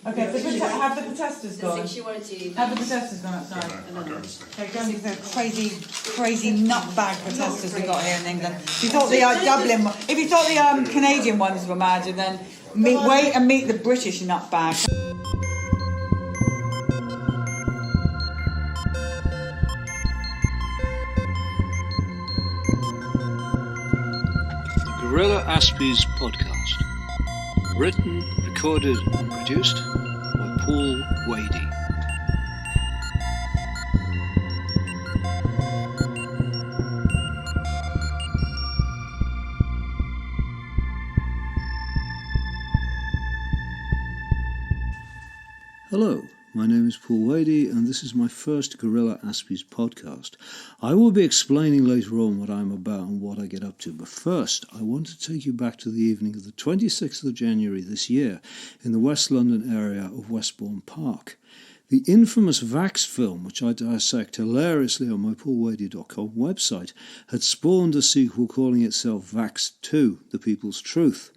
Okay, have the protesters gone? Have the protesters gone outside? Okay, go into the crazy nutbag protesters we got here in England. If you thought the Canadian ones were mad, and then wait and meet the British nutbag. The Guerilla Aspies podcast. Written, recorded and produced by Paul Wady. Hello, my name is Paul Wady and this is my first Guerilla Aspies podcast. I will be explaining later on what I'm about and what I get up to, but first I want to take you back to the evening of the 26th of January this year in the West London area of Westbourne Park. The infamous Vaxxed film, which I dissect hilariously on my paulwady.com website, had spawned a sequel calling itself Vaxxed 2, The People's Truth.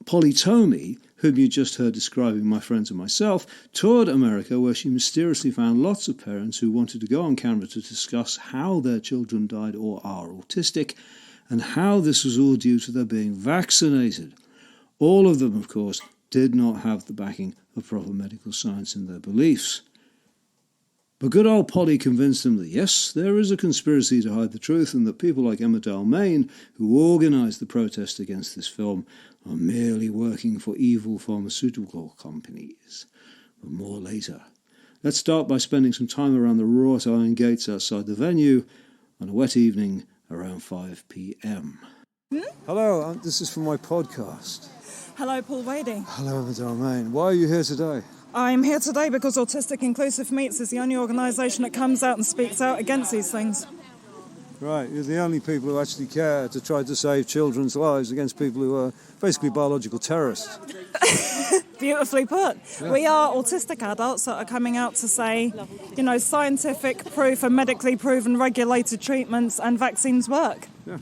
Polly Tommey, whom you just heard describing my friends and myself, toured America where she mysteriously found lots of parents who wanted to go on camera to discuss how their children died or are autistic and how this was all due to their being vaccinated. All of them, of course, did not have the backing of proper medical science in their beliefs. But good old Polly convinced them that yes, there is a conspiracy to hide the truth and that people like Emma Dalmayne, who organised the protest against this film, are merely working for evil pharmaceutical companies. But more later. Let's start by spending some time around the wrought iron gates outside the venue on a wet evening around 5 p.m. Hello, this is for my podcast. Hello, Paul Wady. Hello, Emma Dalmayne. Why are you here today? I'm here today because Autistic Inclusive Meets is the only organisation that comes out and speaks out against these things. Right, you're the only people who actually care to try to save children's lives against people who are basically biological terrorists. Beautifully put. Yeah. We are autistic adults that are coming out to say, scientific proof and medically proven regulated treatments and vaccines work. Yeah.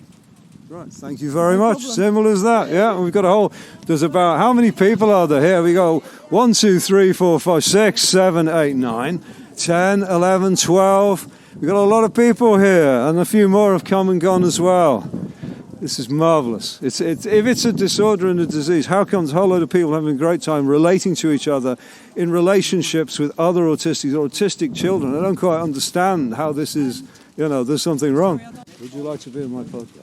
Right, thank you very much. Simple as that. Yeah, we've got there's about, how many people are there here? We go 1, 2, 3, 4, 5, 6, 7, 8, 9, 10, 11, 12. We've got a lot of people here, and a few more have come and gone as well. This is marvellous. If it's a disorder and a disease, how comes a whole load of people having a great time relating to each other in relationships with other autistic children? I don't quite understand how this is, there's something wrong. Would you like to be on my podcast?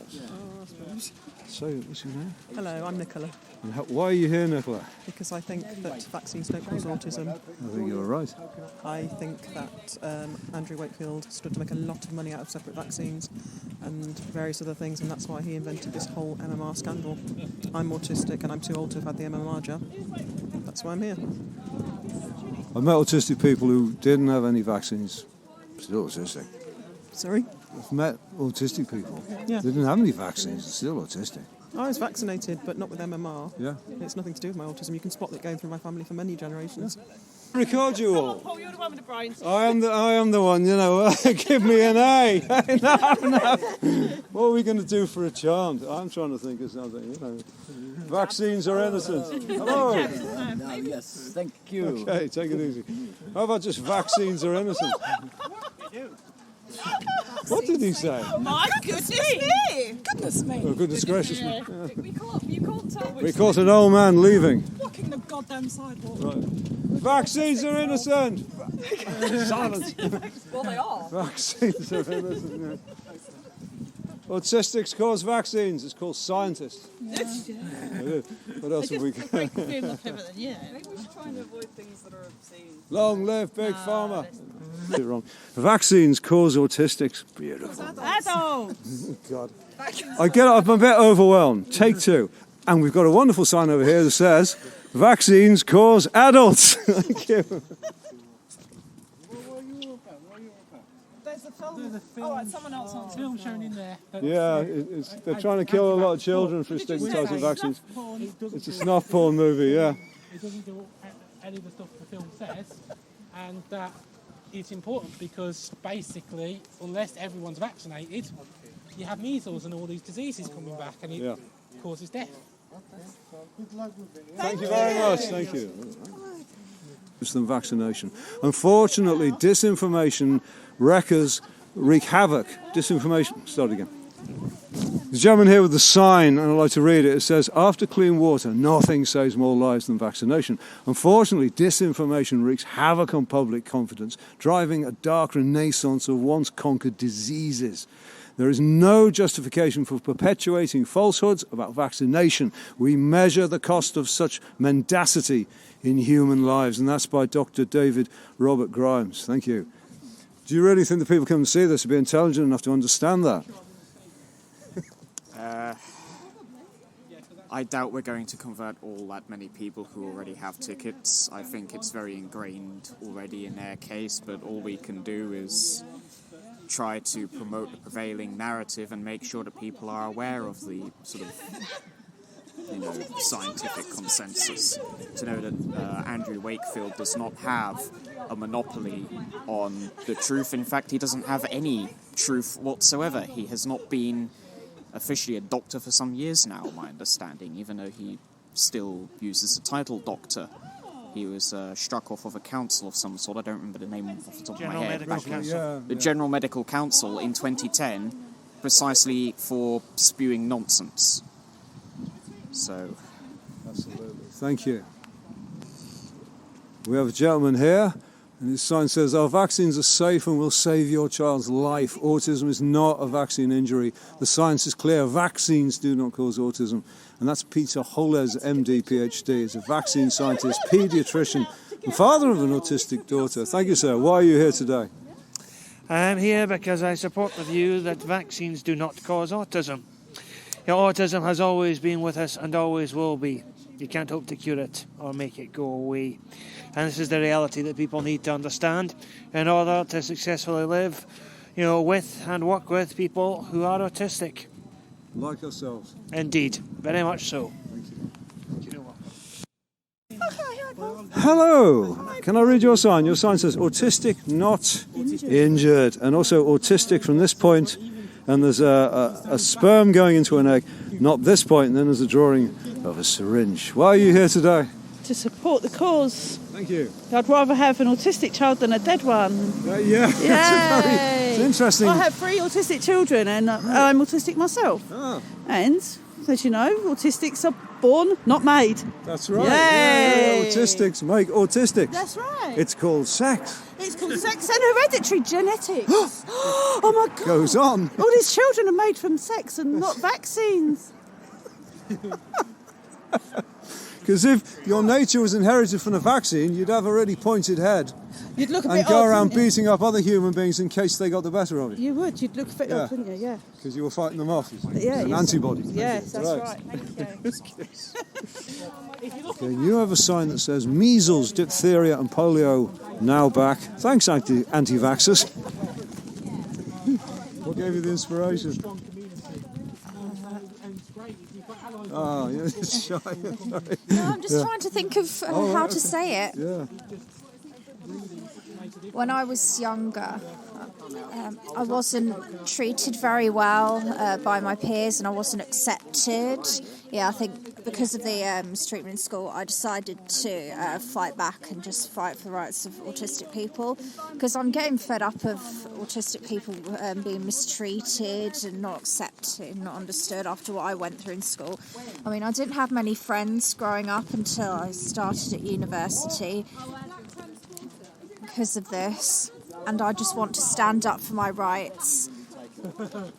So, what's your name? Hello, I'm Nicola. And why are you here, Nicola? Because I think that vaccines don't cause autism. I think you're right. I think that Andrew Wakefield stood to make a lot of money out of separate vaccines and various other things, and that's why he invented this whole MMR scandal. I'm autistic and I'm too old to have had the MMR jab. That's why I'm here. I've met autistic people who didn't have any vaccines, still autistic. Sorry? I've met autistic people. Yeah. They didn't have any vaccines, they're still autistic. I was vaccinated, but not with MMR. Yeah. It's nothing to do with my autism. You can spot it going through my family for many generations. Yeah. Record you all. Paul, you're the one with the brain. I am the one, give me an A. No. What are we going to do for a chant? I'm trying to think of something, Vaccines are innocent. Hello. Yes, thank you. Okay, take it easy. How about just vaccines are innocent? What did he say? My goodness me! Goodness me! Oh, goodness gracious me. Yeah. You can't tell which We caught an old man leaving. walking the goddamn sidewalk. Right. Vaccines are innocent! Silence. Well, they are. Vaccines are innocent, yeah. Autistics cause vaccines. It's called scientists. What else have we got? Maybe we're just trying to avoid things that are obscene. Long live Big Pharma. Wrong. Vaccines cause autistics. Beautiful. Adults! God. I'm a bit overwhelmed. Take 2. And we've got a wonderful sign over here that says, vaccines cause adults. Thank you. There's a film. Oh, right, someone else on Film shown in there. Yeah, they're trying to kill a lot of children for stigmatising vaccines. It's a snuff porn movie, yeah. It doesn't do any of the stuff the film says, and that is important because basically, unless everyone's vaccinated, you have measles and all these diseases coming back, and it causes death. Thank you very much. Thank you. than vaccination. Unfortunately, disinformation wreak havoc. Disinformation. Start again. The gentleman here with the sign, and I'd like to read it. It says, "After clean water, nothing saves more lives than vaccination." Unfortunately, disinformation wreaks havoc on public confidence, driving a dark renaissance of once conquered diseases. There is no justification for perpetuating falsehoods about vaccination. We measure the cost of such mendacity in human lives. And that's by Dr. David Robert Grimes. Thank you. Do you really think the people come and see this will be intelligent enough to understand that? I doubt we're going to convert all that many people who already have tickets. I think it's very ingrained already in their case, but all we can do is try to promote the prevailing narrative and make sure that people are aware of the sort of, scientific consensus. To know that Andrew Wakefield does not have a monopoly on the truth. In fact, he doesn't have any truth whatsoever. He has not been officially a doctor for some years now, my understanding, even though he still uses the title doctor. He was struck off of a council of some sort. I don't remember the name off the top of my head. The General Medical Council in 2010, precisely for spewing nonsense. So, absolutely. Thank you. We have a gentleman here, and his sign says, "Our vaccines are safe and will save your child's life. Autism is not a vaccine injury. The science is clear. Vaccines do not cause autism." And that's Peter Holles, MD, PhD. He's a vaccine scientist, paediatrician, and father of an autistic daughter. Thank you, sir. Why are you here today? I'm here because I support the view that vaccines do not cause autism. Autism has always been with us and always will be. You can't hope to cure it or make it go away. And this is the reality that people need to understand in order to successfully live, with and work with people who are autistic. Like ourselves. Indeed, very much so. Thank you. Hello. Can I read your sign? Your sign says autistic, not injured. And also autistic from this point, and there's a sperm going into an egg, not this point, and then there's a drawing of a syringe. Why are you here today? To support the cause. Thank you. I'd rather have an autistic child than a dead one. It's interesting. I have 3 autistic children, and I'm autistic myself. Ah. And, as you know, autistics are born, not made. That's right. Yay. Yeah, autistics make autistics. That's right. It's called sex. It's called sex and hereditary genetics. Oh my God. Goes on. All these children are made from sex and not vaccines. Because if your nature was inherited from a vaccine, you'd have a really pointed head. You'd look a and bit go odd, around wouldn't you? beating up other human beings in case they got the better of you. You would. You'd look a bit Yeah. odd, wouldn't you? Yeah. Because you were fighting them off. Yeah. An antibody. Yes, that's right. Okay, you have a sign that says measles, diphtheria and polio now back. Thanks, anti-vaxxers. What gave you the inspiration? Oh, yeah, it's shy. Sorry. No, I'm just trying to think of how to say it. Yeah. When I was younger, I wasn't treated very well by my peers and I wasn't accepted. Yeah, I think because of the mistreatment in school, I decided to fight back and just fight for the rights of autistic people, because I'm getting fed up of autistic people being mistreated and not accepted, not understood after what I went through in school. I mean, I didn't have many friends growing up until I started at university because of this, and I just want to stand up for my rights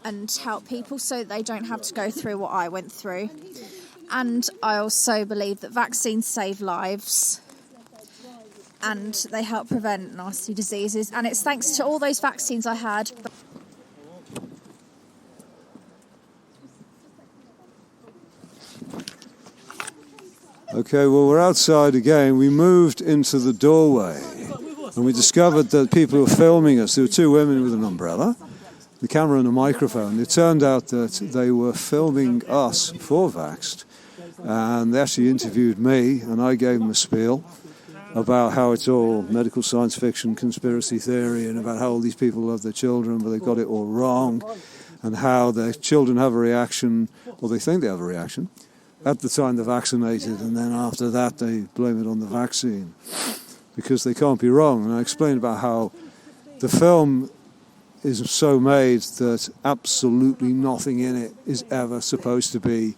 and help people so they don't have to go through what I went through. And I also believe that vaccines save lives and they help prevent nasty diseases, and it's thanks to all those vaccines I had. Okay, well, we're outside again. We moved into the doorway and we discovered that people who were filming us, there were 2 women with an umbrella, the camera and a microphone. It turned out that they were filming us for Vaxxed, and they actually interviewed me, and I gave them a spiel about how it's all medical science fiction, conspiracy theory, and about how all these people love their children, but they've got it all wrong, and how their children have a reaction, or they think they have a reaction, at the time they're vaccinated, and then after that they blame it on the vaccine. because they can't be wrong. And I explained about how the film is so made that absolutely nothing in it is ever supposed to be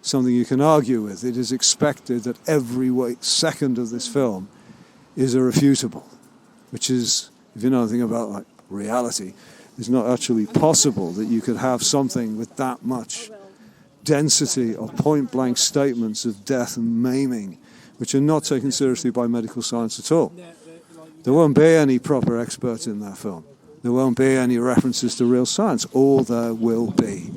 something you can argue with. It is expected that every second of this film is irrefutable, which is, if you know anything about like reality, it's not actually possible that you could have something with that much density of point-blank statements of death and maiming, which are not taken seriously by medical science at all. There won't be any proper experts in that film. There won't be any references to real science. All there will be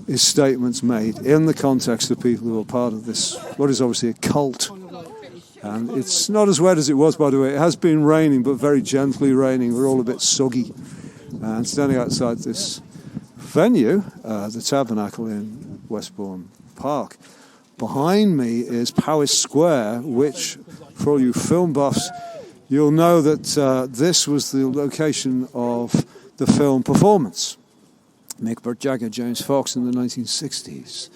is statements made in the context of people who are part of this, what is obviously a cult. And it's not as wet as it was, by the way. It has been raining, but very gently raining. We're all a bit soggy. And standing outside this venue, the Tabernacle in Westbourne Park, behind me is Powis Square, which, for all you film buffs, you'll know that this was the location of the film Performance. Mick Burt Jagger, James Fox in the 1960s.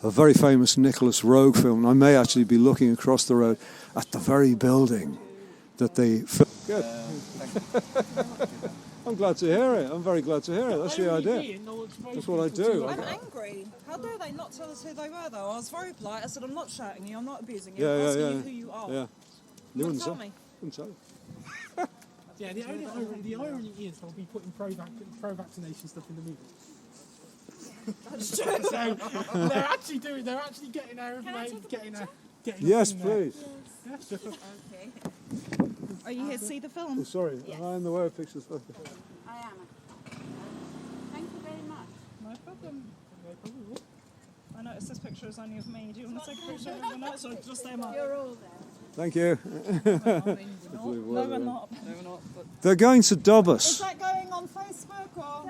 A very famous Nicholas Roeg film. I may actually be looking across the road at the very building that they filmed. Good. I'm glad to hear it. I'm very glad to hear it. That's the idea. That's what I do. I'm angry. How dare they not tell us who they were, though? I was very polite. I said, I'm not shouting you, I'm not abusing you. I'm asking you who you are. Yeah. You wouldn't tell me. Wouldn't tell you. Yeah, the irony is they'll be putting pro-vaccination stuff in the movie. That's true. So they're actually getting our information, Yes, please. Yes. Okay. Are you here to see the film? Oh, sorry, yes. am I in the way of pictures? I am. Thank you very much. No problem. I noticed this picture is only of me. Do you want to take a picture of everyone else or just them up? You're all there. Thank you. No, we're not. They're going to dub Is us. that going on Facebook or?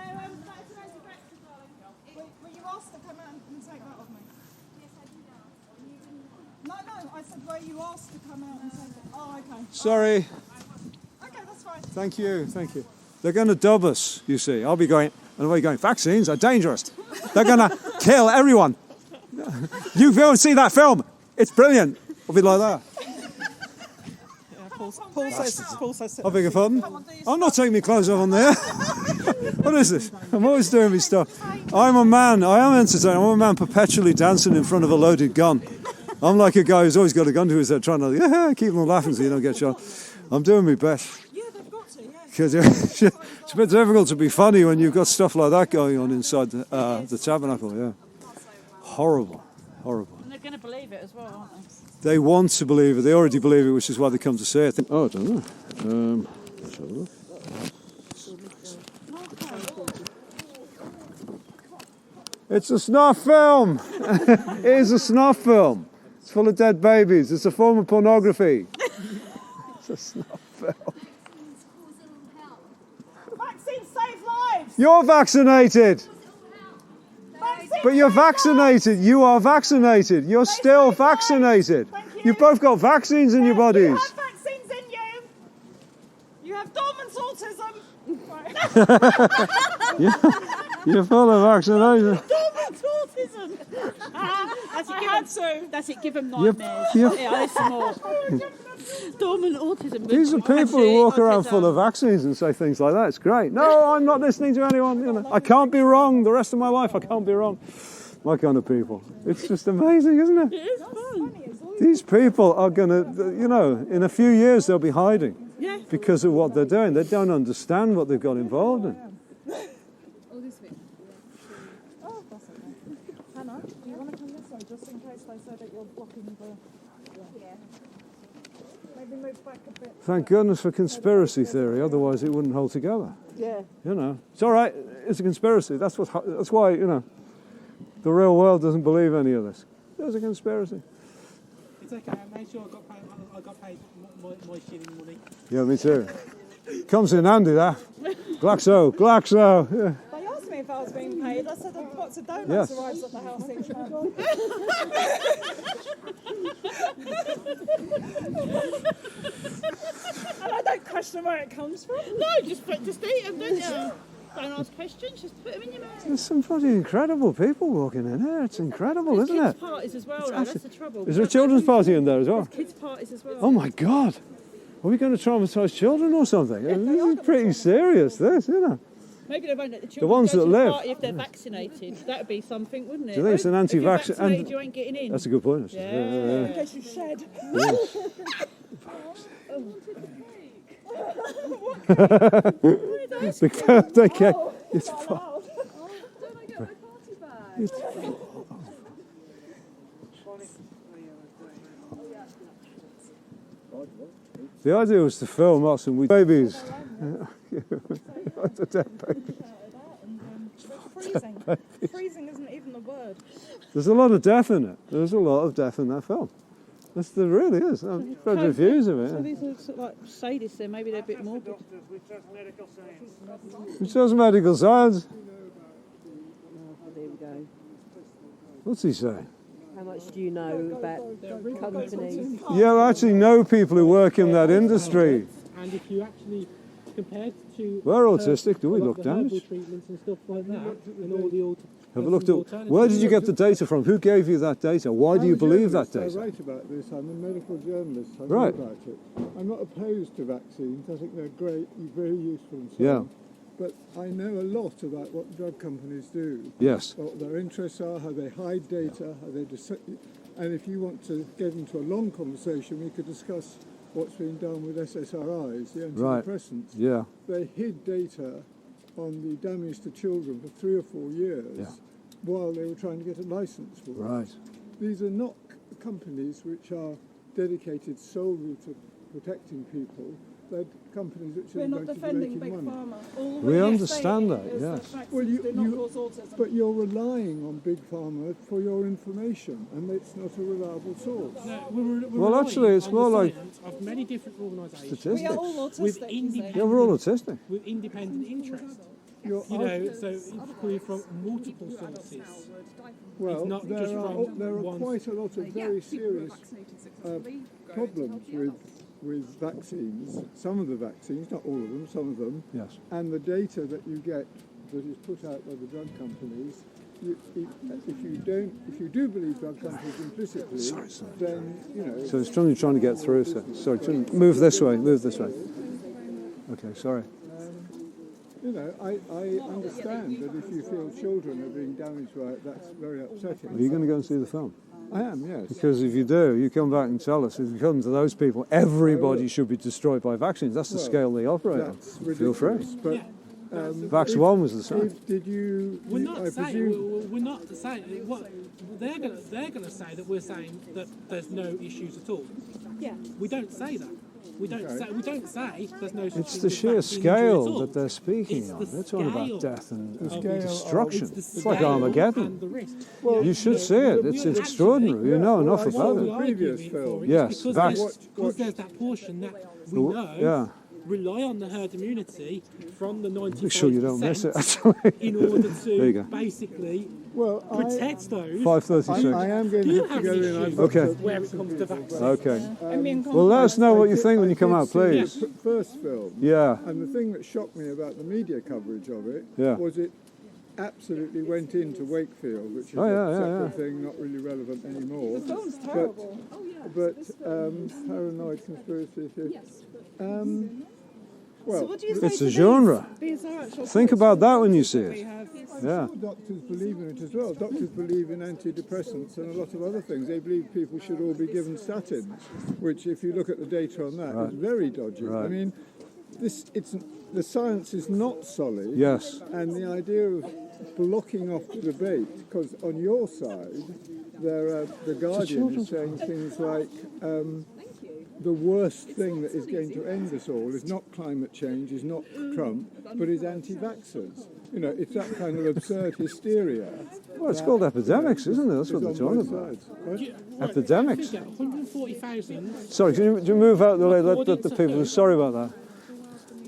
Will you ask to come out and take that of me? Yes, I do No, that. I said were you asked to come out and take it? Oh, okay. Sorry. Okay, that's fine. Thank you. They're going to dub us, you see. I'll be going, and away going, vaccines are dangerous. They're going to kill everyone. You go and see that film. It's brilliant. I'll be like that. Paul says I beg your pardon? I'm not taking my clothes off on there. What is this? I'm always doing my stuff. I'm a man. I am entertaining. I'm a man perpetually dancing in front of a loaded gun. I'm like a guy who's always got a gun to his head trying to keep them laughing so you don't get shot. I'm doing my best. Yeah, they've got to, yeah. Because it's a bit difficult to be funny when you've got stuff like that going on inside the Tabernacle, yeah. Horrible. And they're going to believe it as well, aren't they? They want to believe it. They already believe it, which is why they come to see it. Oh, I don't know. Let's have a look. It's a snuff film. It is a snuff film. It's full of dead babies. It's a form of pornography. It's a snuff film. Vaccines save lives. You're vaccinated. But you're vaccinated. You are vaccinated. You're still vaccinated. You've both got vaccines in your bodies. You have vaccines in you. You have dormant autism. You're full of vaccination. Dormant autism. That's it, give them nightmares. There's some more. Dormant autism. These are people who walk around full of vaccines and say things like that. It's great. No, I'm not listening to anyone. You know, I can't be wrong. The rest of my life, I can't be wrong. My kind of people. It's just amazing, isn't it? It is fun. These people are going to, in a few years they'll be hiding because of what they're doing. They don't understand what they've got involved in. Oh, that's okay. Hannah, do you want to come this way just in case they say that you're blocking the... Yeah. Maybe move back a bit. Thank goodness for conspiracy theory, otherwise it wouldn't hold together. Yeah. It's all right. It's a conspiracy. That's why, the real world doesn't believe any of this. There's a conspiracy. It's okay. I made sure I got paid my shilling money. Yeah, me too. Comes in handy, that. Glaxo. Yeah. They asked me if I was being paid. I said a box of donuts arrives at the house each month. And I don't question where it comes from. No, just eat them, don't you? Don't ask questions, just put them in your mouth. There's some bloody incredible people walking in here. It's incredible, isn't it? Kids' parties as well, though. That's the trouble. Is there a children's party in there as well? There's kids' parties as well. Oh my God. Are we going to traumatise children or something? This is pretty serious, this, isn't it? Maybe they won't let the The children ones go that to the live. party if they're vaccinated. That would be something, wouldn't it? Do you think it's an If you're anti-vaxxer? vaccinated, you ain't getting in. That's a good point. Actually. Yeah. In case you shed. Big birthday. It's fun. The idea was to film us and we babies. Freezing isn't even the word. There's a lot of death in it. There's a lot of death in that film. There really is. I've read reviews of So it. these are sort of like sadists then, maybe they're a bit morbid. Which does medical science. Oh, there we go. What's he saying? How much do you know about companies? Yeah, I actually know people who work in that industry. And if you actually compared to We're autistic. Do we look the damaged? herbal treatments and stuff like that, and all the Have a look at where did you get the data from? Who gave you that data? Why do you believe that I data? write about this. I'm a medical journalist. I Right. know about it. I'm not opposed to vaccines. I think they're great, very useful and so Yeah. on. But I know a lot about what drug companies do. Yes. What their interests are, how they hide data, how they and if you want to get into a long conversation, we could discuss what's being done with SSRIs, the Right. antidepressants. Yeah. They hid data on the damage to children for 3 or 4 years while they were trying to get a license for it. Right. These are not companies which are dedicated solely to protecting people. They're companies which We're are not devoted to defending making big money. pharma. All We we're understand saying that, is yes. vaccines Well, do not cause autism. but you're relying on big pharma for your information, and it's not a reliable source. No, we're Well, actually, it's on more the like science of many different organisations. statistics. We are all autistic, with you say. independent, Yeah, we're all autistic. with independent interest. You're You know, so it's coming from multiple sources. Well, it's not there just are from one. quite a lot of very serious problems with vaccines. Some of the vaccines, not all of them, some of them. Yes. And the data that you get that is put out by the drug companies. If you do believe drug companies implicitly, then you know. So it's trying to get through. So, sorry, move this way. Move this way. Okay, sorry. You know, I understand that if you feel children are being damaged by it, that's very upsetting. Are you going to go and see the film? I am, yes. Because if you do, you come back and tell us, if you come to those people, everybody should be destroyed by vaccines. That's the scale they operate on. Feel free. But, Vax 1 was the same. Did you? We're not I saying presume, we're not saying what they're going to say that we're saying that there's no issues at all. Yeah. We don't say that. We don't say there's no. It's the sheer scale that they're speaking on. They're talking about death and destruction. It's like Armageddon. Well, you should see it. It's extraordinary. You know enough about it. Previous film. Yes, because there's that portion that we know Yeah. rely on the herd immunity from the 95%. Make sure you don't miss it, actually. In order There you go. to basically Well, protect those. 5:36. I am going Do you to have go any in. I've issues got Okay. where it comes to vaccines? Okay. Well, let us know what you think when you come out, please. The first film. Yeah. And the thing that shocked me about the media coverage of it Yeah. was it absolutely went into Wakefield, which is Oh, yeah, a yeah, separate yeah. thing, not really relevant anymore. The film's terrible. But paranoid conspiracy theory. Well, So what do you say It's to a these? genre. These are actual Think quotes about from that when you sources see that it. we have. Yeah. doctors believe in it as well. Doctors believe in antidepressants and a lot of other things. They believe people should all be given statins, which, if you look at the data on that, is very dodgy. Right. I mean, the science is not solid. Yes. And the idea of blocking off the debate, because on your side, the Guardian is saying things like. The worst thing that is going to end us all is not climate change, is not Trump, but is anti-vaxxers. You know, it's that kind of absurd hysteria. Well, it's called epidemics, isn't it? That's what they're talking about. Epidemics. 140,000. Sorry, can you move out the way? Let the people. Sorry about that.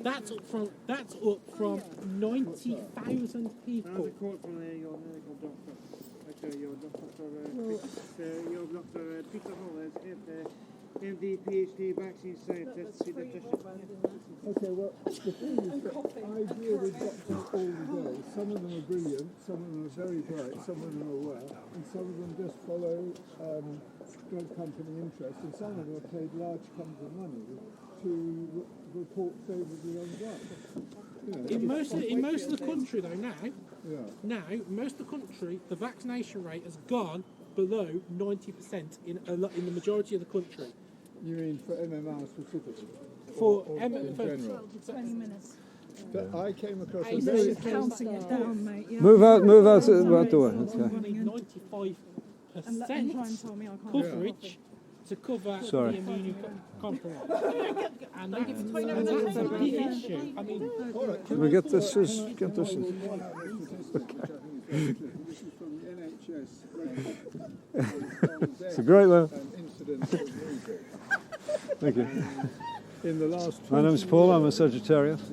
That's up from 90,000 people. MD, PhD, vaccine scientist, Okay, well, the thing is that I deal with doctors all the day. Some of them are brilliant, some of them are very bright, some of them are aware, and some of them just follow drug company interests, and some of them have paid large sums of money to report favourably on drugs. In most of the country, though, most of the country, the vaccination rate has gone below 90% in the majority of the country. You mean for MMR specifically? For in general? 20 minutes. But I came across a He's very... counting it down, mate. Yeah. Move out the way. 95% coverage to cover the immunocompromised. And that's a big issue. I mean, can we get this? Get this. It's a great one. Thank you. In the last my name's Paul, I'm a Sagittarius.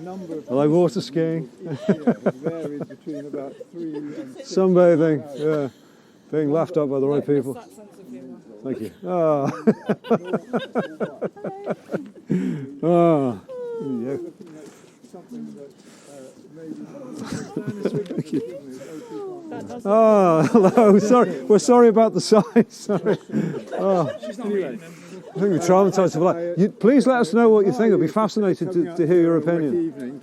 Number of I like water skiing. varied between about 3 and 6. Sunbathing, being laughed at by the right people. Thank you. Yeah. Something that Thank you. Hello. Sorry, we're sorry about the size. Sorry. I think we're traumatised for life. Please let us know what you think. It'll be fascinating to hear your opinion.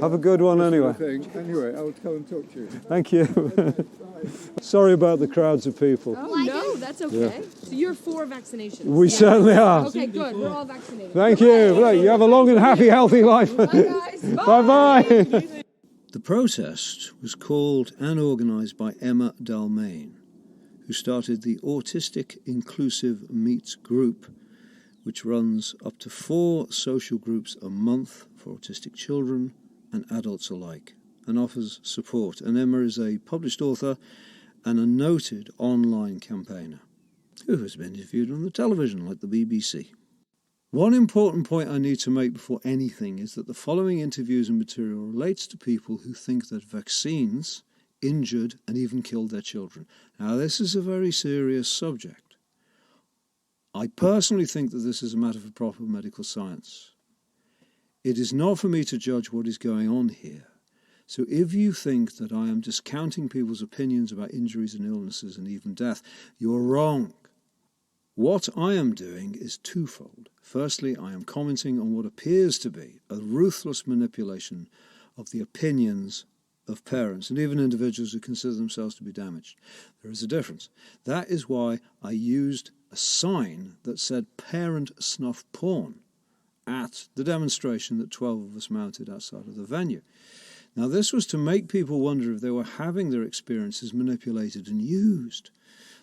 Have a good one anyway. Anyway, I will come and talk to you. Thank you. Sorry about the crowds of people. Oh, no, that's okay. Yeah. So you're for vaccinations? We certainly are. Okay, good. We're all vaccinated. Thank you. You have a long and happy, healthy life. Bye, guys. Bye-bye. The protest was called and organised by Emma Dalmayne, who started the Autistic Inclusive Meets group, which runs up to 4 social groups a month for autistic children and adults alike, and offers support. And Emma is a published author and a noted online campaigner who has been interviewed on the television like the BBC. One important point I need to make before anything is that the following interviews and material relates to people who think that vaccines injured and even killed their children. Now, this is a very serious subject. I personally think that this is a matter for proper medical science. It is not for me to judge what is going on here. So if you think that I am discounting people's opinions about injuries and illnesses and even death, you're wrong. What I am doing is twofold. Firstly, I am commenting on what appears to be a ruthless manipulation of the opinions of parents and even individuals who consider themselves to be damaged. There is a difference. That is why I used a sign that said parent snuff porn at the demonstration that 12 of us mounted outside of the venue. Now, this was to make people wonder if they were having their experiences manipulated and used.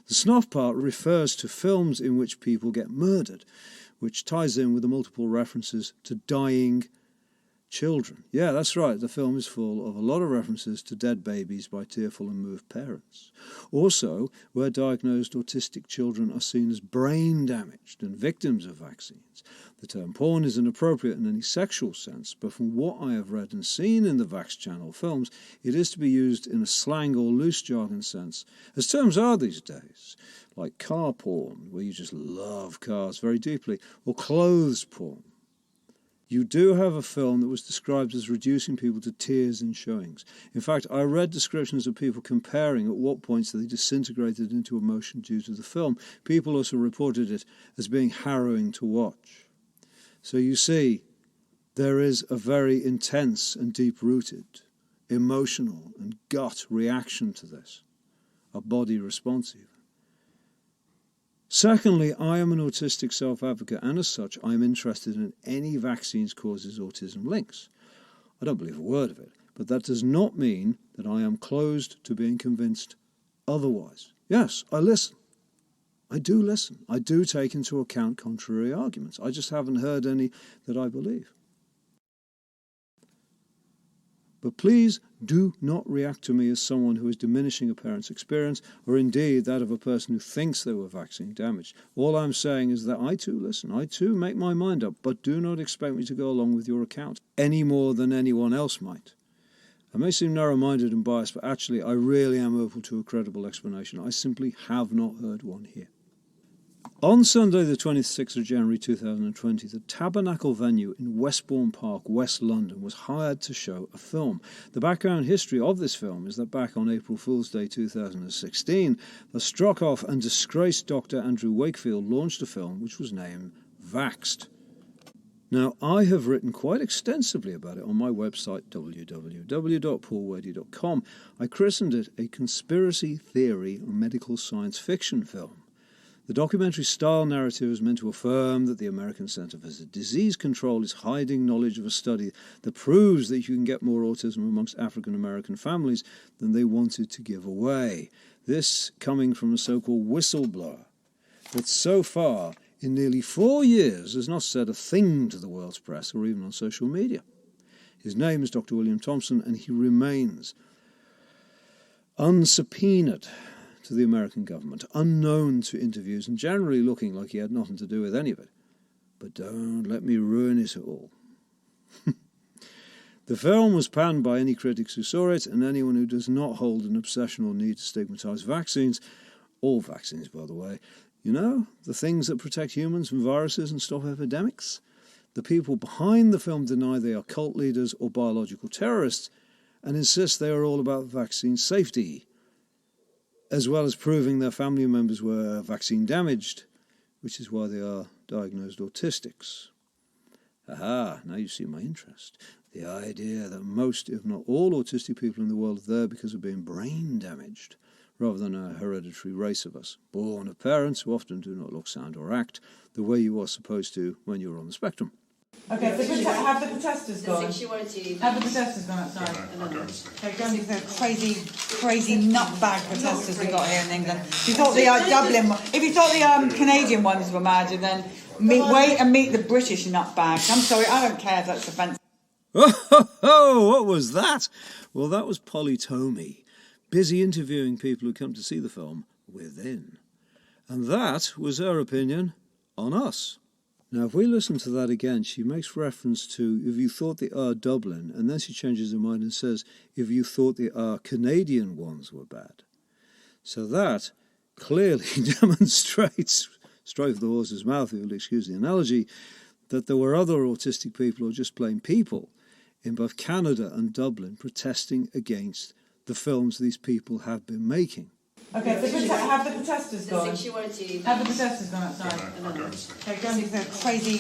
The snuff part refers to films in which people get murdered, which ties in with the multiple references to dying children. Yeah, that's right, the film is full of a lot of references to dead babies by tearful and moved parents. Also, where diagnosed autistic children are seen as brain damaged and victims of vaccines. The term porn is inappropriate in any sexual sense, but from what I have read and seen in the Vaxxed channel films, it is to be used in a slang or loose jargon sense, as terms are these days, like car porn, where you just love cars very deeply, or clothes porn. You do have a film that was described as reducing people to tears in showings. In fact, I read descriptions of people comparing at what points they disintegrated into emotion due to the film. People also reported it as being harrowing to watch. So you see, there is a very intense and deep-rooted, emotional and gut reaction to this, a body responsive. Secondly, I am an autistic self-advocate, and as such, I am interested in any vaccines causes autism links. I don't believe a word of it, but that does not mean that I am closed to being convinced otherwise. Yes, I listen. I do listen. I do take into account contrary arguments. I just haven't heard any that I believe. But please do not react to me as someone who is diminishing a parent's experience, or indeed that of a person who thinks they were vaccine damaged. All I'm saying is that I too listen. I too make my mind up, but do not expect me to go along with your account any more than anyone else might. I may seem narrow-minded and biased, but actually I really am open to a credible explanation. I simply have not heard one here. On Sunday, the 26th of January 2020, the Tabernacle venue in Westbourne Park, West London, was hired to show a film. The background history of this film is that back on April Fool's Day 2016, the struck-off and disgraced Dr. Andrew Wakefield launched a film which was named Vaxxed. Now, I have written quite extensively about it on my website, www.paulwady.com. I christened it a conspiracy theory medical science fiction film. The documentary-style narrative is meant to affirm that the American Center for Disease Control is hiding knowledge of a study that proves that you can get more autism amongst African-American families than they wanted to give away. This coming from a so-called whistleblower that so far, in nearly 4 years, has not said a thing to the world's press or even on social media. His name is Dr. William Thompson, and he remains unsubpoenaed to the American government, unknown to interviews, and generally looking like he had nothing to do with any of it. But don't let me ruin it all. The film was panned by any critics who saw it, and anyone who does not hold an obsession or need to stigmatise vaccines, all vaccines by the way, you know, the things that protect humans from viruses and stop epidemics. The people behind the film deny they are cult leaders or biological terrorists and insist they are all about vaccine safety, as well as proving their family members were vaccine damaged, which is why they are diagnosed autistics. Aha, now you see my interest. The idea that most, if not all, autistic people in the world are there because of being brain damaged, rather than a hereditary race of us, born of parents who often do not look, sound or act the way you are supposed to when you're on the spectrum. Okay, have the protesters gone? Have the protesters gone outside? Okay, go and the crazy nutbag protesters we got here in England. If you thought the Canadian ones were mad, then wait and meet the British nutbags. I'm sorry, I don't care if that's offensive. Oh, what was that? Well, that was Polly Tommey, busy interviewing people who come to see the film within. And that was her opinion on us. Now, if we listen to that again, she makes reference to if you thought the Dublin, and then she changes her mind and says, if you thought the Canadian ones were bad. So that clearly demonstrates, straight for the horse's mouth, if you'll excuse the analogy, that there were other autistic people or just plain people in both Canada and Dublin protesting against the films these people have been making. Okay, have the protesters gone? Have the protesters gone outside? Okay, go and the crazy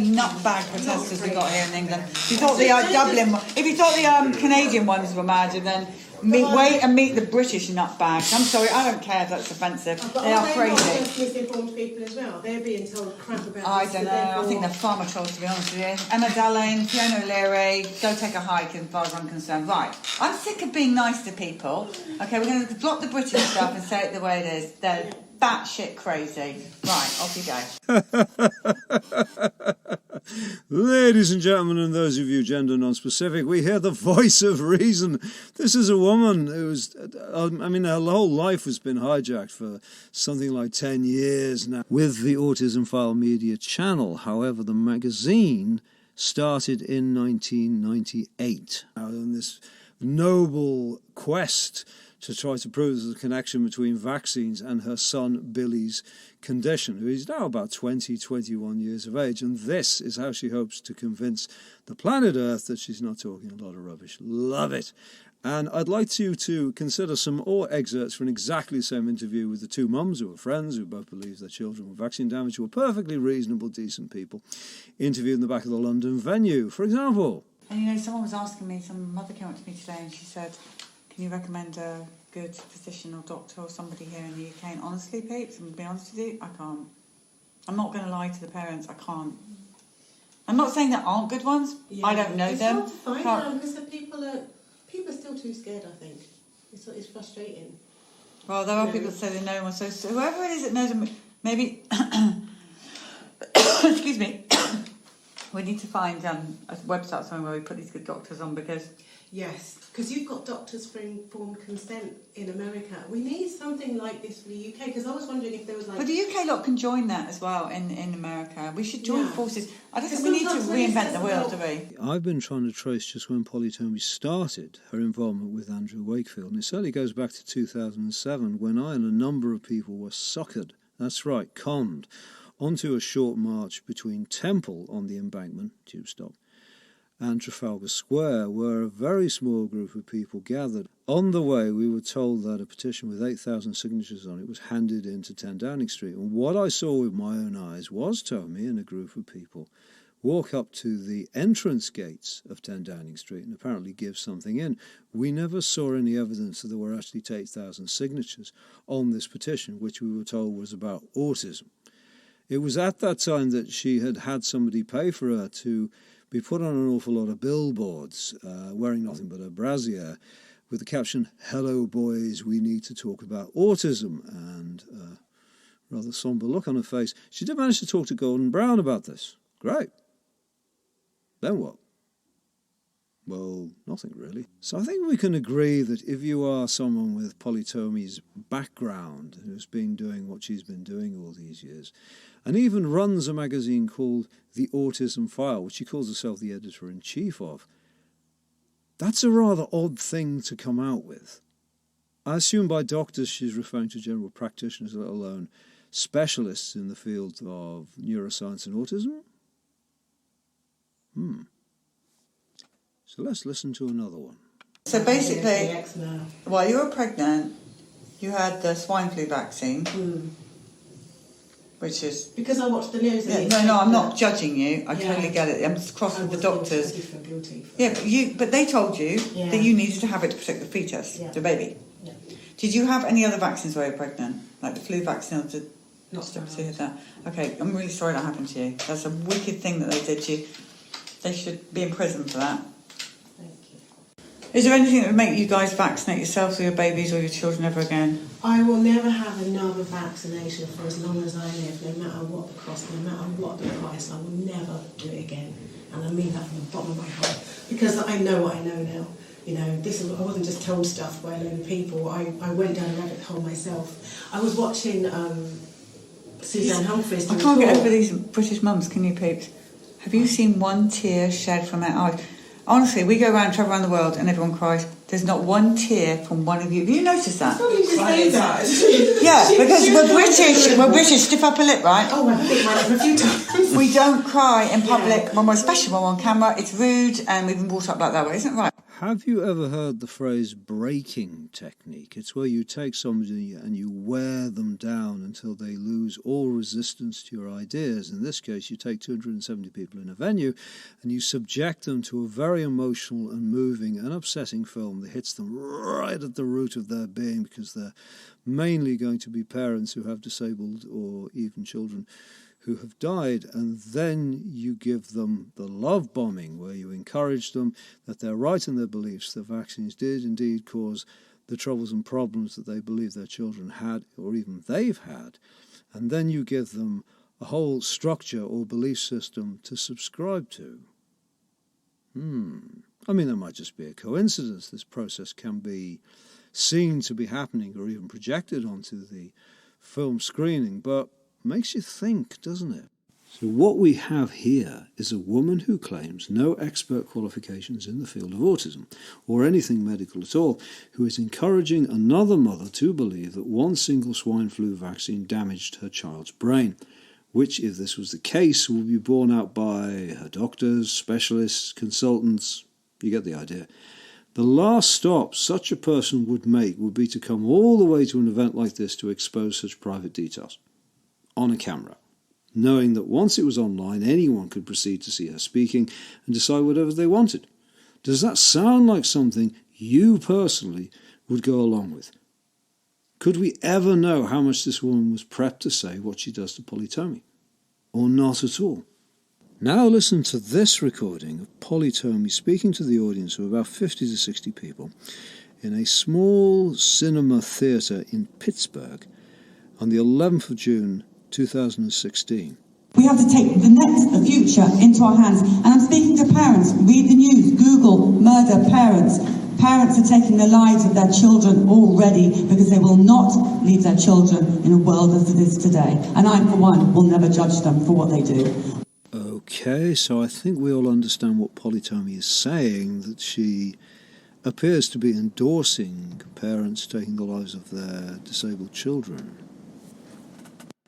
nutbag protesters we got here in England. If you thought the Canadian ones were mad, then wait and meet the British nutbags. I'm sorry, I don't care if that's offensive. They are crazy. Misinformed people as well. They're being told crap about. I don't know. I think they're Pharma trolls, to be honest with you. Emma Dalmayne, Fional, go take a hike, as far as I'm concerned. Right, I'm sick of being nice to people. Okay, we're going to drop the British stuff and say it the way it is. They're batshit crazy. Right, off you go. Ladies and gentlemen, and those of you gender non-specific, we hear the voice of reason. This is a woman who's, her whole life has been hijacked for something like 10 years now with the Autism File media channel. However, the magazine started in 1998. On this noble quest to try to prove there's a connection between vaccines and her son Billy's condition, who is now about 21 years of age. And this is how she hopes to convince the planet Earth that she's not talking a lot of rubbish. Love it. And I'd like you to consider some more excerpts from exactly the same interview with the two mums who were friends, who both believed their children were vaccine damaged, who were perfectly reasonable, decent people, interviewed in the back of the London venue, for example. And someone was asking me, some mother came up to me today and she said, can you recommend a good physician or doctor or somebody here in the UK? And honestly, peeps, I'm going to be honest with you, I can't. I'm not going to lie to the parents, I can't. I'm not saying there aren't good ones, I don't know them. It's hard to find out because people are still too scared, I think. It's frustrating. Well, there are people that say they know one, so whoever it is that knows them, maybe, excuse me, we need to find a website somewhere where we put these good doctors on, because... Yes, because you've got doctors for informed consent in America. We need something like this for the UK, because I was wondering if there was like... But the UK lot can join that as well in America. We should join forces. I don't think we need to reinvent the wheel, do we? I've been trying to trace just when Polly Tommey started her involvement with Andrew Wakefield, and it certainly goes back to 2007 when I and a number of people were suckered, that's right, conned, onto a short march between Temple on the Embankment, tube stop, and Trafalgar Square, where a very small group of people gathered. On the way, we were told that a petition with 8,000 signatures on it was handed in to 10 Downing Street. And what I saw with my own eyes was Tommey and a group of people walk up to the entrance gates of 10 Downing Street and apparently give something in. We never saw any evidence that there were actually 8,000 signatures on this petition, which we were told was about autism. It was at that time that she had had somebody pay for her to be put on an awful lot of billboards, wearing nothing but a brassiere, with the caption, "Hello boys, we need to talk about autism," and a rather sombre look on her face. She did manage to talk to Gordon Brown about this. Great. Then what? Well, nothing really. So I think we can agree that if you are someone with Polly Tommey's background, who's been doing what she's been doing all these years, and even runs a magazine called The Autism File, which she calls herself the editor-in-chief of, that's a rather odd thing to come out with. I assume by doctors she's referring to general practitioners, let alone specialists in the field of neuroscience and autism? So let's listen to another one. So basically, while you were pregnant, you had the swine flu vaccine, which is... Because I watched the news. Yeah, no, I'm not judging you. I totally get it. I'm just cross with the doctors. But they told you that you needed to have it to protect the fetus, the baby. Yeah. Did you have any other vaccines while you were pregnant? Like the flu vaccine or the... Not that. Okay, I'm really sorry that happened to you. That's a wicked thing that they did to you. They should be in prison for that. Thank you. Is there anything that would make you guys vaccinate yourselves or your babies or your children ever again? I will never have another vaccination for as long as I live, no matter what the cost, no matter what the price. I will never do it again. And I mean that from the bottom of my heart. Because I know what I know now. You know, I wasn't just told stuff by a load of people. I went down a rabbit hole myself. I was watching Suzanne Humphreys. I can't get over these British mums, can you, peeps? Have you seen one tear shed from their eyes? Honestly, we go around, travel around the world, and everyone cries. There's not one tear from one of you. Have you noticed that? Yeah, because we're British, stiff upper lip, right? Oh, I've bit my lip a few times. We don't cry in public, especially when we're on camera. It's rude, and we've been brought up like that way, isn't it right? Have you ever heard the phrase breaking technique? It's where you take somebody and you wear them down until they lose all resistance to your ideas. In this case, you take 270 people in a venue and you subject them to a very emotional and moving and upsetting film that hits them right at the root of their being, because they're mainly going to be parents who have disabled or even children who have died, and then you give them the love bombing where you encourage them that they're right in their beliefs that vaccines did indeed cause the troubles and problems that they believe their children had or even they've had, and then you give them a whole structure or belief system to subscribe to. I mean, that might just be a coincidence. This process can be seen to be happening or even projected onto the film screening, but makes you think, doesn't it? So what we have here is a woman who claims no expert qualifications in the field of autism, or anything medical at all, who is encouraging another mother to believe that one single swine flu vaccine damaged her child's brain, which, if this was the case, will be borne out by her doctors, specialists, consultants. You get the idea. The last stop such a person would make would be to come all the way to an event like this to expose such private details on a camera, knowing that once it was online, anyone could proceed to see her speaking and decide whatever they wanted. Does that sound like something you personally would go along with? Could we ever know how much this woman was prepped to say what she does to Polly Tommey? Or not at all? Now listen to this recording of Polly Tommey speaking to the audience of about 50 to 60 people in a small cinema theatre in Pittsburgh on the 11th of June 2016. We have to take the future into our hands. And I'm speaking to parents. Read the news. Google murder parents. Parents are taking the lives of their children already because they will not leave their children in a world as it is today. And I, for one, will never judge them for what they do. Okay, so I think we all understand what Polly Tommey is saying, that she appears to be endorsing parents taking the lives of their disabled children.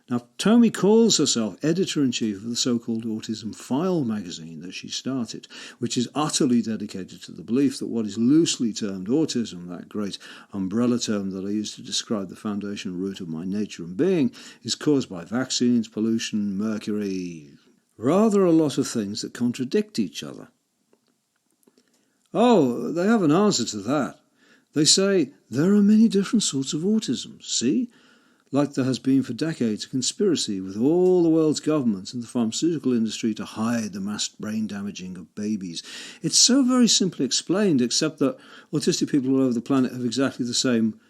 Now, Tommey calls herself editor-in-chief of the so-called Autism File magazine that she started, which is utterly dedicated to the belief that what is loosely termed autism, that great umbrella term that I use to describe the foundational root of my nature and being, is caused by vaccines, pollution, mercury, Rather a lot of things that contradict each other. Oh, they have an answer to that. They say there are many different sorts of autism, see? Like there has been for decades a conspiracy with all the world's governments and the pharmaceutical industry to hide the mass brain damaging of babies. It's so very simply explained, except that autistic people all over the planet have exactly the same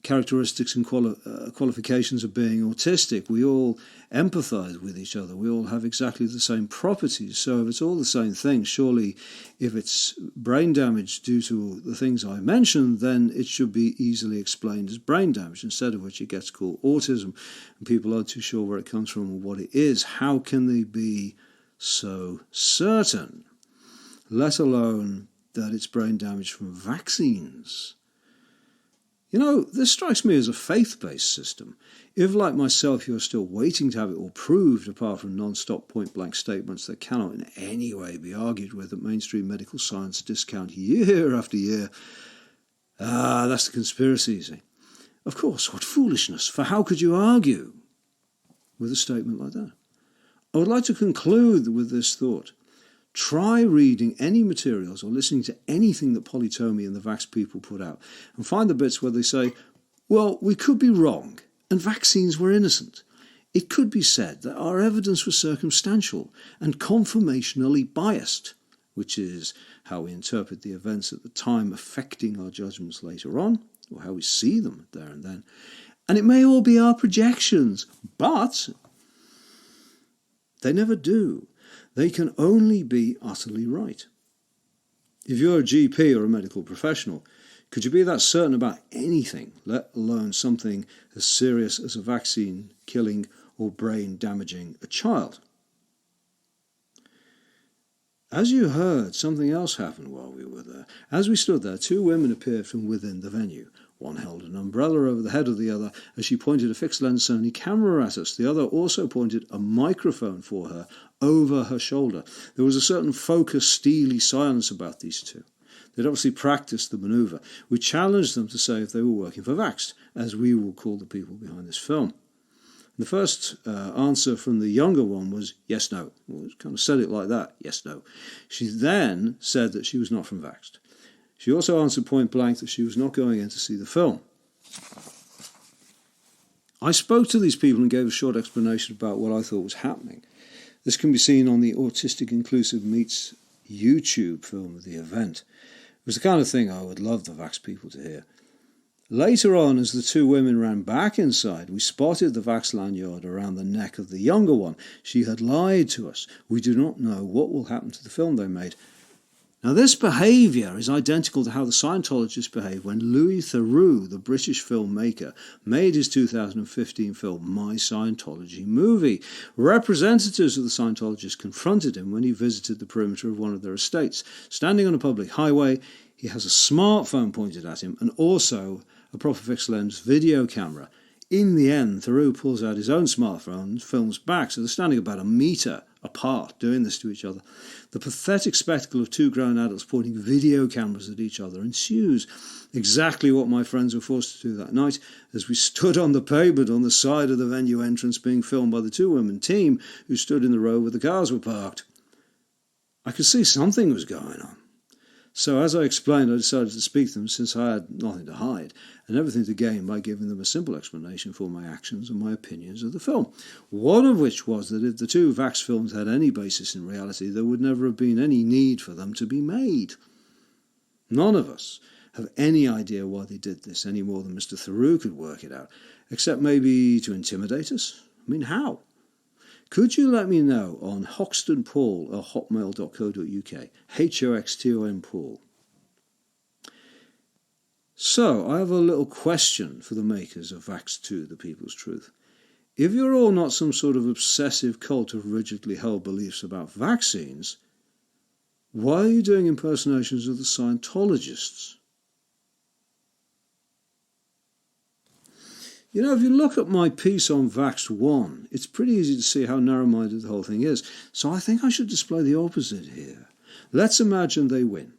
characteristics and qualifications of being autistic. We all empathise with each other. We all have exactly the same properties. So if it's all the same thing, surely if it's brain damage due to the things I mentioned, then it should be easily explained as brain damage, instead of which it gets called autism. And people aren't too sure where it comes from or what it is. How can they be so certain? Let alone that it's brain damage from vaccines. You know, this strikes me as a faith-based system. If, like myself, you're still waiting to have it all proved, apart from non-stop point-blank statements that cannot in any way be argued with, that mainstream medical science discount year after year, that's the conspiracy, you see. Of course, what foolishness, for how could you argue with a statement like that? I would like to conclude with this thought. Try reading any materials or listening to anything that Polly Tommey and the Vaxxed people put out and find the bits where they say, well, we could be wrong and vaccines were innocent. It could be said that our evidence was circumstantial and confirmationally biased, which is how we interpret the events at the time affecting our judgments later on, or how we see them there and then. And it may all be our projections, but they never do. They can only be utterly right. If you're a GP or a medical professional, could you be that certain about anything, let alone something as serious as a vaccine killing or brain damaging a child? As you heard, something else happened while we were there. As we stood there, two women appeared from within the venue. One held an umbrella over the head of the other as she pointed a fixed-lens Sony camera at us. The other also pointed a microphone for her over her shoulder. There was a certain focused, steely silence about these two. They'd obviously practiced the manoeuvre. We challenged them to say if they were working for Vaxxed, as we will call the people behind this film. The first answer from the younger one was yes, no. Well, kind of said it like that, yes, no. She then said that she was not from Vaxxed. She also answered point blank that she was not going in to see the film. I spoke to these people and gave a short explanation about what I thought was happening. This can be seen on the Autistic Inclusive Meets YouTube film of the event. It was the kind of thing I would love the Vaxxed people to hear. Later on, as the two women ran back inside, we spotted the Vaxxed lanyard around the neck of the younger one. She had lied to us. We do not know what will happen to the film they made. Now, this behaviour is identical to how the Scientologists behaved when Louis Theroux, the British filmmaker, made his 2015 film My Scientology Movie. Representatives of the Scientologists confronted him when he visited the perimeter of one of their estates. Standing on a public highway, he has a smartphone pointed at him and also a proper fixed-lens video camera. In the end, Theroux pulls out his own smartphone and films back, so they're standing about a metre apart doing this to each other. The pathetic spectacle of two grown adults pointing video cameras at each other ensues. Exactly what my friends were forced to do that night as we stood on the pavement on the side of the venue entrance being filmed by the two-woman team who stood in the row where the cars were parked. I could see something was going on. So as I explained, I decided to speak to them since I had nothing to hide and everything to gain by giving them a simple explanation for my actions and my opinions of the film. One of which was that if the two Vaxxed films had any basis in reality, there would never have been any need for them to be made. None of us have any idea why they did this any more than Mr. Theroux could work it out, except maybe to intimidate us. I mean, how? Could you let me know on hoxtonpaul@hotmail.co.uk, HOXTON Paul. So, I have a little question for the makers of Vaxxed 2, The People's Truth. If you're all not some sort of obsessive cult of rigidly held beliefs about vaccines, why are you doing impersonations of the Scientologists? You know, if you look at my piece on Vaxxed 1, it's pretty easy to see how narrow-minded the whole thing is. So I think I should display the opposite here. Let's imagine they win.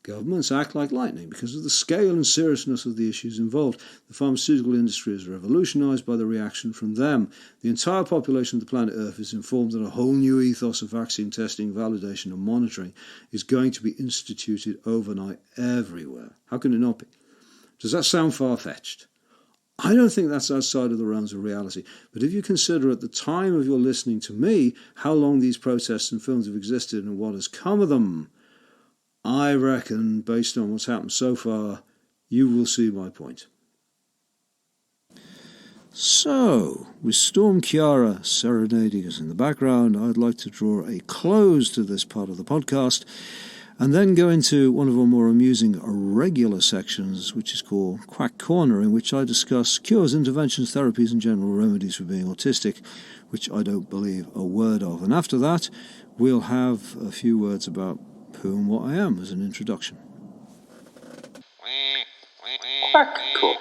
Governments act like lightning because of the scale and seriousness of the issues involved. The pharmaceutical industry is revolutionised by the reaction from them. The entire population of the planet Earth is informed that a whole new ethos of vaccine testing, validation and monitoring is going to be instituted overnight everywhere. How can it not be? Does that sound far-fetched? I don't think that's outside of the realms of reality. But if you consider at the time of your listening to me how long these protests and films have existed and what has come of them, I reckon, based on what's happened so far, you will see my point. So, with Storm Chiara serenading us in the background, I'd like to draw a close to this part of the podcast and then go into one of our more amusing regular sections, which is called QUACK CORNER, in which I discuss cures, interventions, therapies and general remedies for being autistic, which I don't believe a word of. And after that, we'll have a few words about who and what I am as an introduction. QUACK CORNER.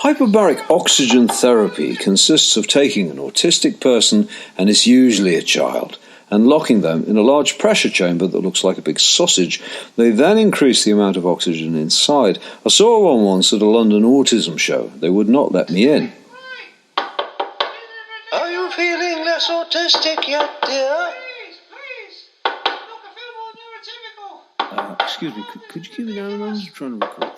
Hyperbaric oxygen therapy consists of taking an autistic person, and it's usually a child, and locking them in a large pressure chamber that looks like a big sausage. They then increase the amount of oxygen inside. I saw one once at a London autism show. They would not let me in. Are you feeling less autistic yet, dear? Excuse me, could you keep it down a moment? I'm trying to record.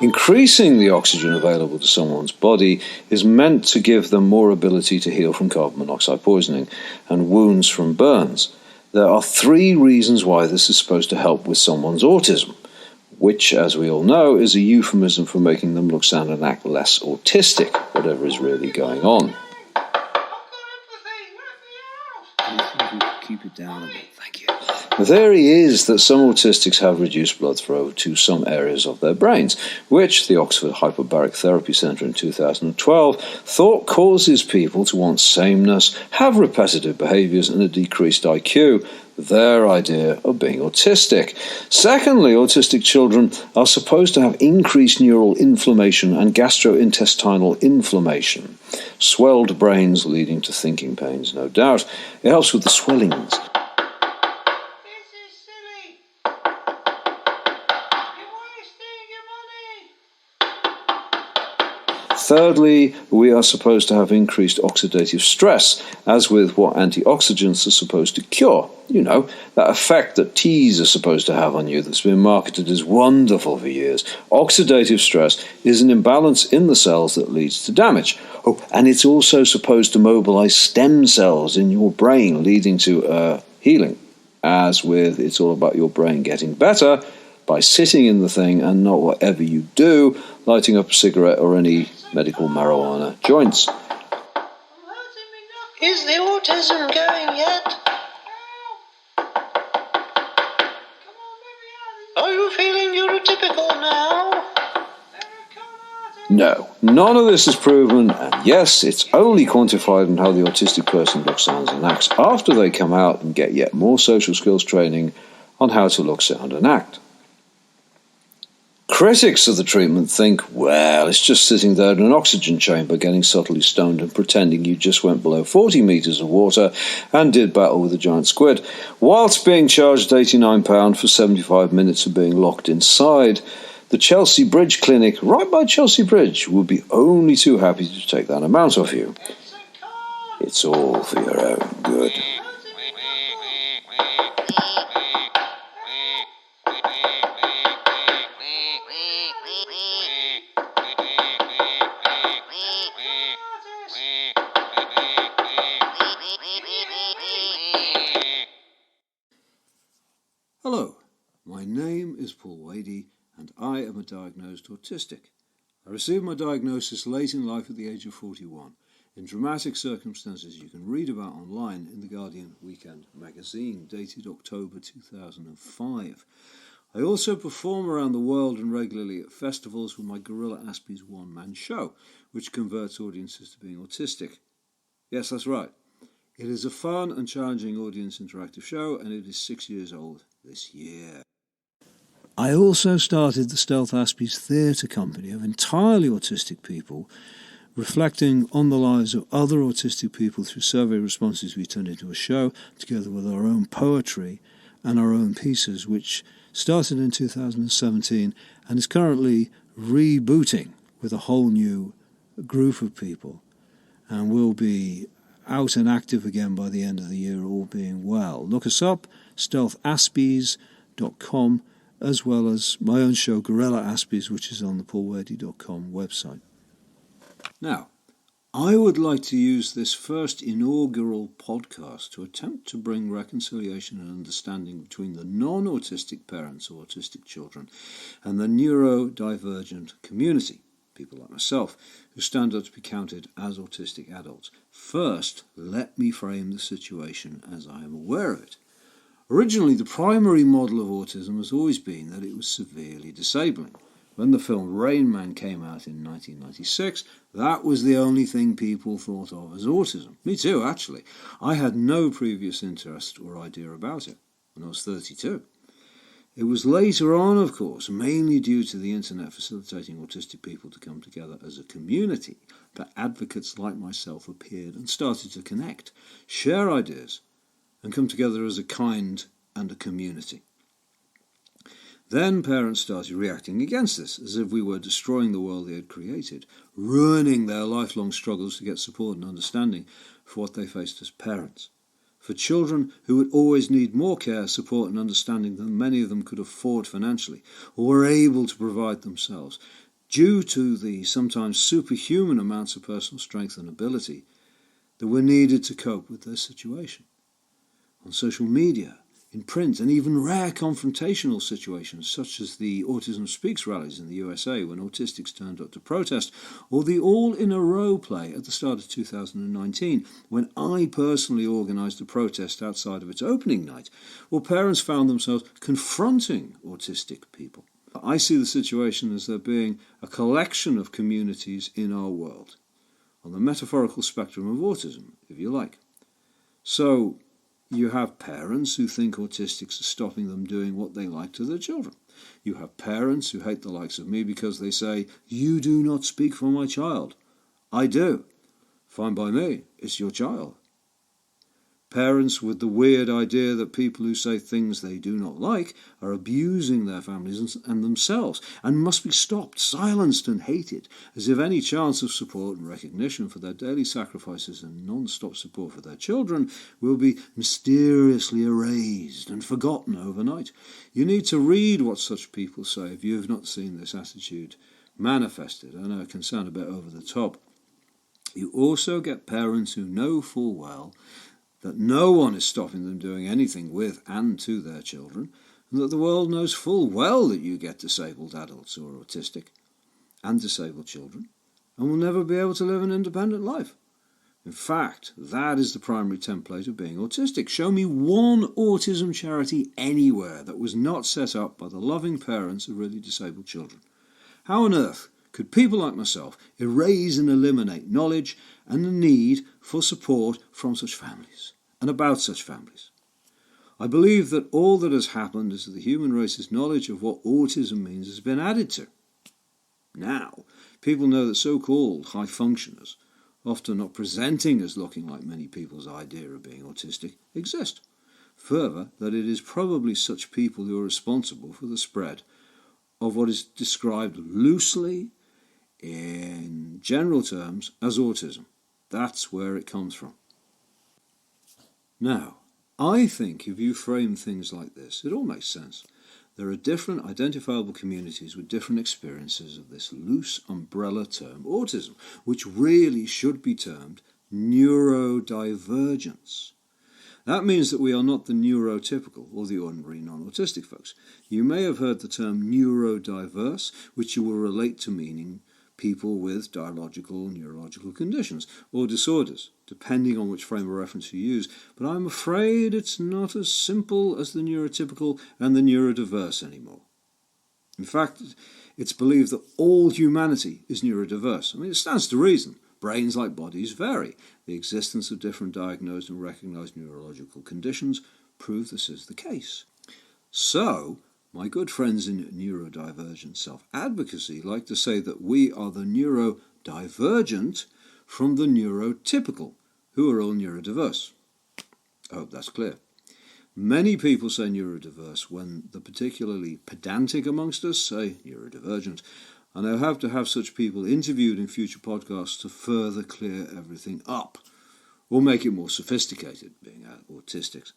Increasing the oxygen available to someone's body is meant to give them more ability to heal from carbon monoxide poisoning and wounds from burns. There are 3 reasons why this is supposed to help with someone's autism, which, as we all know, is a euphemism for making them look, sound and act less autistic, whatever is really going on. Keep it down a bit, thank you. The theory is that some autistics have reduced blood flow to some areas of their brains, which the Oxford Hyperbaric Therapy Centre in 2012 thought causes people to want sameness, have repetitive behaviours and a decreased IQ, their idea of being autistic. Secondly, autistic children are supposed to have increased neural inflammation and gastrointestinal inflammation. Swelled brains leading to thinking pains, no doubt. It helps with the swellings. Thirdly, we are supposed to have increased oxidative stress, as with what antioxidants are supposed to cure. You know, that effect that teas are supposed to have on you that's been marketed as wonderful for years. Oxidative stress is an imbalance in the cells that leads to damage. Oh, and it's also supposed to mobilize stem cells in your brain, leading to healing. As with It's All About Your Brain Getting Better, by sitting in the thing and not whatever you do, lighting up a cigarette or any medical marijuana joints. Is the autism going yet? Are you feeling neurotypical now? No, none of this is proven, and yes, it's only quantified in how the autistic person looks, sounds and acts after they come out and get yet more social skills training on how to look, sound and act. Critics of the treatment think, well, it's just sitting there in an oxygen chamber getting subtly stoned and pretending you just went below 40 metres of water and did battle with a giant squid, whilst being charged £89 for 75 minutes of being locked inside. The Chelsea Bridge Clinic, right by Chelsea Bridge, would be only too happy to take that amount off you. It's all for your own good. Hello, my name is Paul Wady and I am a diagnosed autistic. I received my diagnosis late in life at the age of 41, in dramatic circumstances you can read about online in the Guardian Weekend magazine, dated October 2005. I also perform around the world and regularly at festivals with my Guerilla Aspies one-man show, which converts audiences to being autistic. Yes, that's right. It is a fun and challenging audience interactive show, and it is 6 years old this year. I also started the Stealth Aspies Theatre Company of entirely autistic people, reflecting on the lives of other autistic people through survey responses we turned into a show, together with our own poetry and our own pieces, which started in 2017 and is currently rebooting with a whole new group of people, and will be out and active again by the end of the year, all being well. Look us up, stealthaspies.com, as well as my own show, Guerilla Aspies, which is on the paulwady.com website. Now, I would like to use this first inaugural podcast to attempt to bring reconciliation and understanding between the non-autistic parents of autistic children and the neurodivergent community, people like myself, who stand up to be counted as autistic adults. First, let me frame the situation as I am aware of it. Originally, the primary model of autism has always been that it was severely disabling. When the film Rain Man came out in 1996, that was the only thing people thought of as autism. Me too, actually. I had no previous interest or idea about it when I was 32. It was later on, of course, mainly due to the internet facilitating autistic people to come together as a community, that advocates like myself appeared and started to connect, share ideas, and come together as a kind and a community. Then parents started reacting against this, as if we were destroying the world they had created, ruining their lifelong struggles to get support and understanding for what they faced as parents. For children who would always need more care, support and understanding than many of them could afford financially, or were able to provide themselves, due to the sometimes superhuman amounts of personal strength and ability that were needed to cope with their situation. On social media, in print, and even rare confrontational situations such as the Autism Speaks rallies in the USA when autistics turned up to protest, or the all-in-a-row play at the start of 2019 when I personally organised a protest outside of its opening night, where parents found themselves confronting autistic people. I see the situation as there being a collection of communities in our world, on the metaphorical spectrum of autism, if you like. So, you have parents who think autistics are stopping them doing what they like to their children. You have parents who hate the likes of me because they say, "You do not speak for my child." I do. Fine by me, it's your child. Parents with the weird idea that people who say things they do not like are abusing their families and themselves, and must be stopped, silenced and hated, as if any chance of support and recognition for their daily sacrifices and non-stop support for their children will be mysteriously erased and forgotten overnight. You need to read what such people say if you have not seen this attitude manifested. I know it can sound a bit over the top. You also get parents who know full well that no one is stopping them doing anything with and to their children, and that the world knows full well that you get disabled adults who are autistic and disabled children, and will never be able to live an independent life. In fact, that is the primary template of being autistic. Show me one autism charity anywhere that was not set up by the loving parents of really disabled children. How on earth could people like myself erase and eliminate knowledge and the need for support from such families and about such families? I believe that all that has happened is that the human race's knowledge of what autism means has been added to. Now, people know that so-called high functioners, often not presenting as looking like many people's idea of being autistic, exist. Further, that it is probably such people who are responsible for the spread of what is described loosely in general terms as autism. That's where it comes from. Now, I think if you frame things like this, it all makes sense. There are different identifiable communities with different experiences of this loose umbrella term autism, which really should be termed neurodivergence. That means that we are not the neurotypical or the ordinary non-autistic folks. You may have heard the term neurodiverse, which you will relate to meaning people with dialogical, neurological conditions or disorders, depending on which frame of reference you use. But I'm afraid it's not as simple as the neurotypical and the neurodiverse anymore. In fact, it's believed that all humanity is neurodiverse. I mean, it stands to reason. Brains, like bodies, vary. The existence of different diagnosed and recognized neurological conditions prove this is the case. So, my good friends in neurodivergent self-advocacy like to say that we are the divergent from the neurotypical, who are all neurodiverse. I hope that's clear. Many people say neurodiverse when the particularly pedantic amongst us say neurodivergent, and I'll have to have such people interviewed in future podcasts to further clear everything up, or make it more sophisticated, being autistics.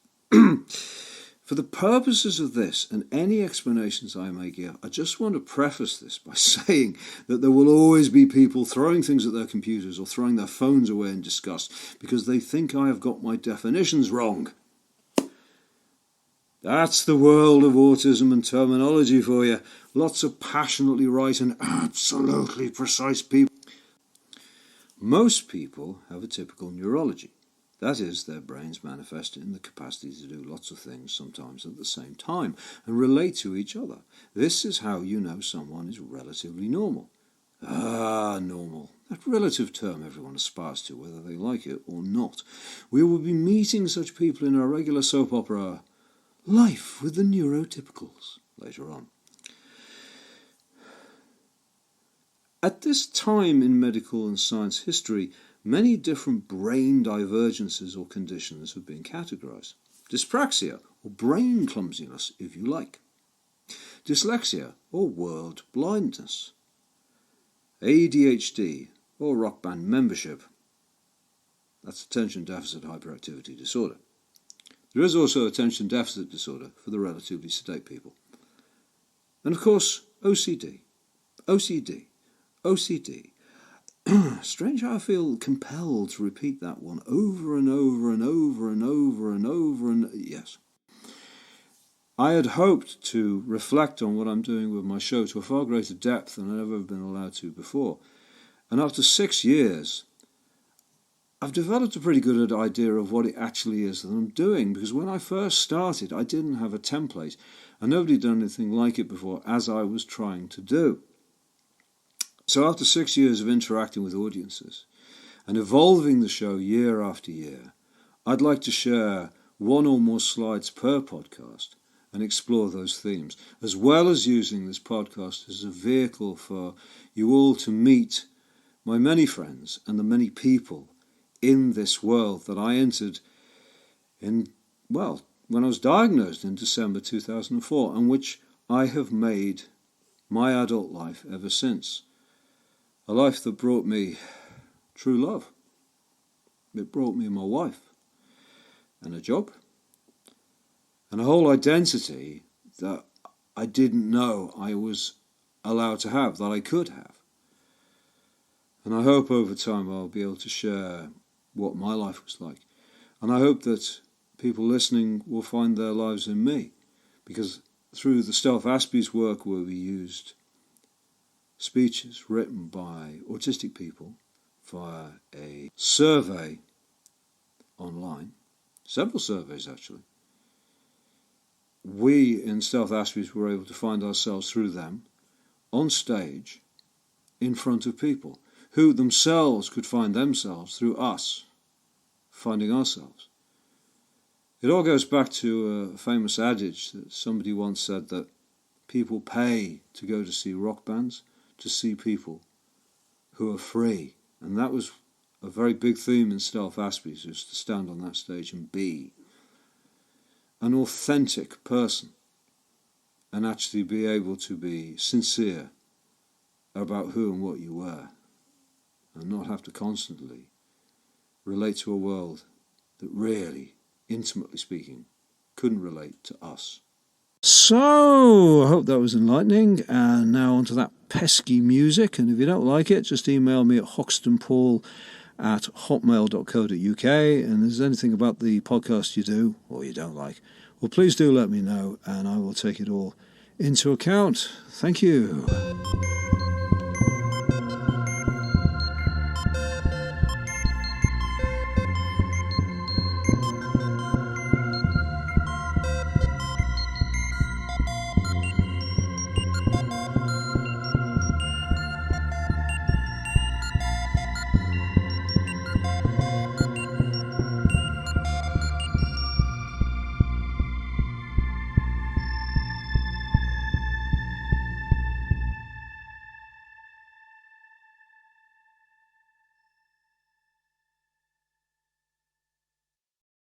For the purposes of this and any explanations I may give, I just want to preface this by saying that there will always be people throwing things at their computers or throwing their phones away in disgust because they think I have got my definitions wrong. That's the world of autism and terminology for you. Lots of passionately right and absolutely precise people. Most people have a typical neurology. That is, their brains manifest in the capacity to do lots of things, sometimes at the same time, and relate to each other. This is how you know someone is relatively normal. Normal. That relative term everyone aspires to, whether they like it or not. We will be meeting such people in our regular soap opera, Life with the Neurotypicals, later on. At this time in medical and science history, many different brain divergences or conditions have been categorized. Dyspraxia, or brain clumsiness, if you like. Dyslexia, or word blindness. ADHD, or rock band membership. That's attention deficit hyperactivity disorder. There is also attention deficit disorder for the relatively sedate people. And of course, OCD. Strange how I feel compelled to repeat that one over and over and over and over and over and yes. I had hoped to reflect on what I'm doing with my show to a far greater depth than I've ever been allowed to before. And after 6 years, I've developed a pretty good idea of what it actually is that I'm doing, because when I first started, I didn't have a template, and nobody had done anything like it before, as I was trying to do. So after 6 years of interacting with audiences and evolving the show year after year, I'd like to share one or more slides per podcast and explore those themes, as well as using this podcast as a vehicle for you all to meet my many friends and the many people in this world that I entered in, well, when I was diagnosed in December 2004, and which I have made my adult life ever since. A life that brought me true love. It brought me my wife and a job and a whole identity that I didn't know I was allowed to have, that I could have. And I hope over time I'll be able to share what my life was like. And I hope that people listening will find their lives in me, because through the Stealth Aspies work, where we used speeches written by autistic people via a survey online, several surveys actually, we in Stealth Aspies were able to find ourselves through them on stage in front of people who themselves could find themselves through us finding ourselves. It all goes back to a famous adage that somebody once said, that people pay to go to see rock bands to see people who are free. And that was a very big theme in Stealth Aspies, was to stand on that stage and be an authentic person and actually be able to be sincere about who and what you were, and not have to constantly relate to a world that really, intimately speaking, couldn't relate to us. So, I hope that was enlightening, and now onto that pesky music, and if you don't like it, just email me at hoxtonpaul@hotmail.co.uk, and if there's anything about the podcast you do, or you don't like, well, please do let me know, and I will take it all into account. Thank you.